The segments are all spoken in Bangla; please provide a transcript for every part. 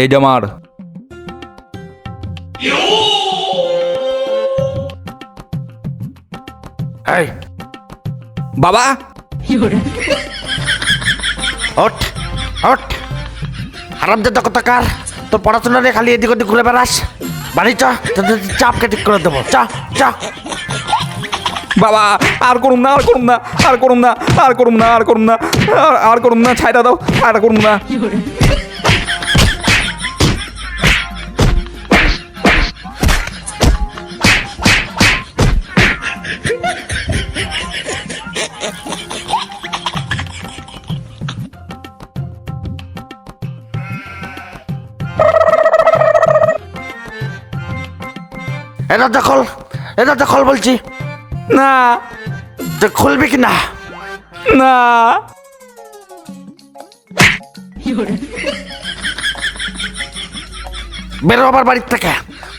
এইটা মার। এই বাবা ওঠ ওঠ, হারামজাদা কোথাকার, তোর পড়াশোনা নিয়ে খালি এদিক ওদিক ঘুরে বেড়াস। বাড়ি চ, তোদের চাপকে ঠিক করে দেবো। চ চ। বাবা আর করুম না, আর করুম না, আর করুম না, আর করুম না, আর করুম না, আর করুম না, ছাইড়া দাও, আর করুম না। এটা দখল, এটা দখল বলছি। না তুই খুলবি কি না? না বেরো আমার বাড়ির থেকে।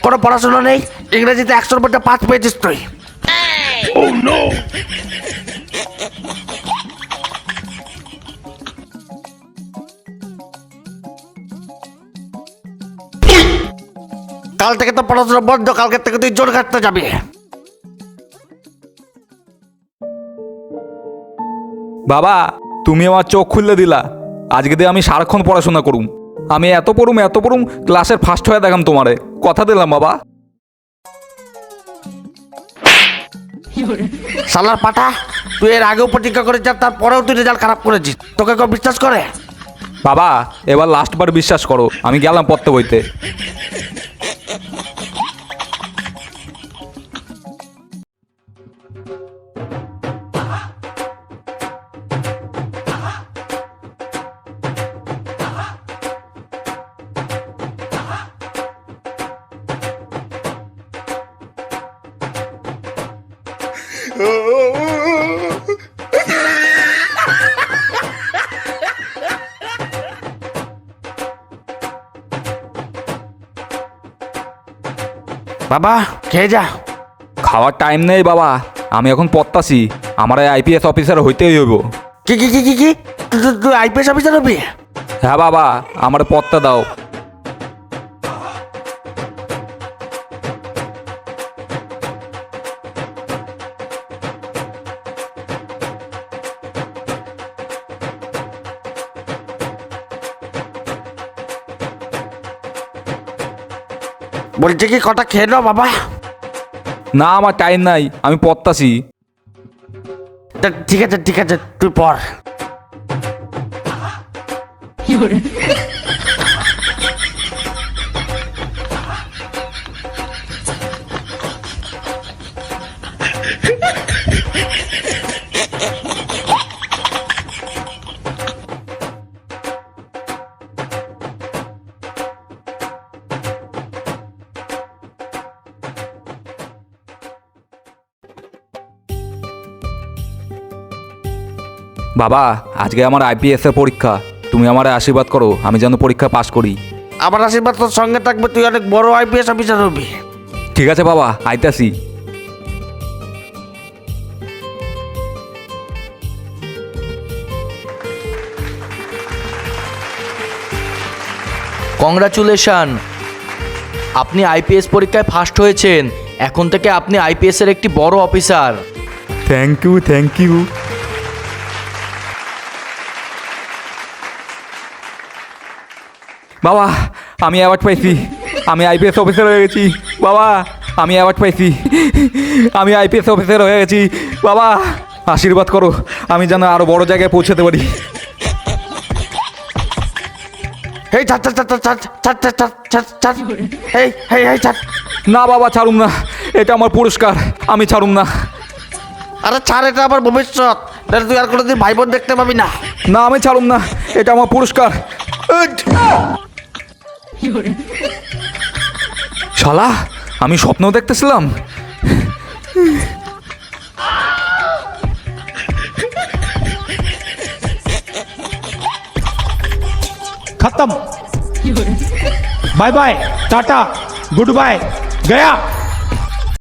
কোনো পড়াশোনা নেই, ইংরেজিতে 100-র মধ্যে 5 পেয়েছিস তুই। কাল থেকে তো পড়াশোনা বন্ধ, কালকে থেকে তুই জোর কাটতে যাবি। বাবা তুমি আমার চোখ খুললে দিলা। আজকে দিয়ে আমি সারাক্ষণ পড়াশোনা করুম। আমি এত পড়ুম ক্লাসের ফার্স্ট হয়ে দেখাম তোমারে, কথা দিলাম বাবা। শালার পাঠা, তুই এর আগেও প্রতিজ্ঞা করেছিস, তারপরেও তুই রেজাল্ট খারাপ করেছিস। তোকে কেউ বিশ্বাস করে? বাবা এবার লাস্টবার বিশ্বাস করো, আমি গেলাম পড়তে বইতে। বাবা খেয়ে যা। খাওয়ার টাইম নেই বাবা, আমি এখন পড়তাছি। আমার আইপিএস অফিসার হইতেই হইব। কি কি কি কি কি তুই আইপিএস অফিসার হবি? হ্যাঁ বাবা, আমার পড়তে দাও। বলছে কি কটা খেয়ে নাও বাবা। না আমার টাইম নাই, আমি পড়তাছি। তা ঠিক আছে ঠিক আছে, তুই পড়। বাবা আজকে আমার আইপিএস এর পরীক্ষা, তুমি আমার আশীর্বাদ করো আমি যেন পরীক্ষা পাশ করি। আমার আশীর্বাদ তোর সঙ্গে থাকবে, তুই অনেক বড় আইপিএস অফিসার হবি। ঠিক আছে বাবা, আইতাছি। কংগ্রাচুলেশন, আপনি আইপিএস পরীক্ষায় ফার্স্ট হয়েছেন। এখন থেকে আপনি আইপিএস এর একটি বড় officer. Thank you thank you. বাবা আমি অ্যাওয়ার্ড পাইছি, আমি আইপিএস অফিসার হয়ে গেছি। বাবা আমি অ্যাওয়ার্ড পাইছি, আমি আইপিএস অফিসার হয়ে গেছি। বাবা আশীর্বাদ করো, আমি যেন আরো বড় জায়গায় পৌঁছাতে পারি। এই ছাড় ছাড় ছাড় ছাড় ছাড় ছাড় ছাড় ছাড় ছাড়, এই এই এই ছাড়। না বাবা ছাড়ুম না, এটা আমার পুরস্কার, আমি ছাড়ুম না। আরে ছাড়, এটা আমার ভবিষ্যৎ, নাহলে তুই আর কোনোদিন ভাই বোন দেখতে পাবি না। না আমি ছাড়ুম না, এটা আমার পুরস্কার। শালা আমি স্বপ্ন দেখতেছিলাম। खत्म। Bye bye, tata, good bye, गया।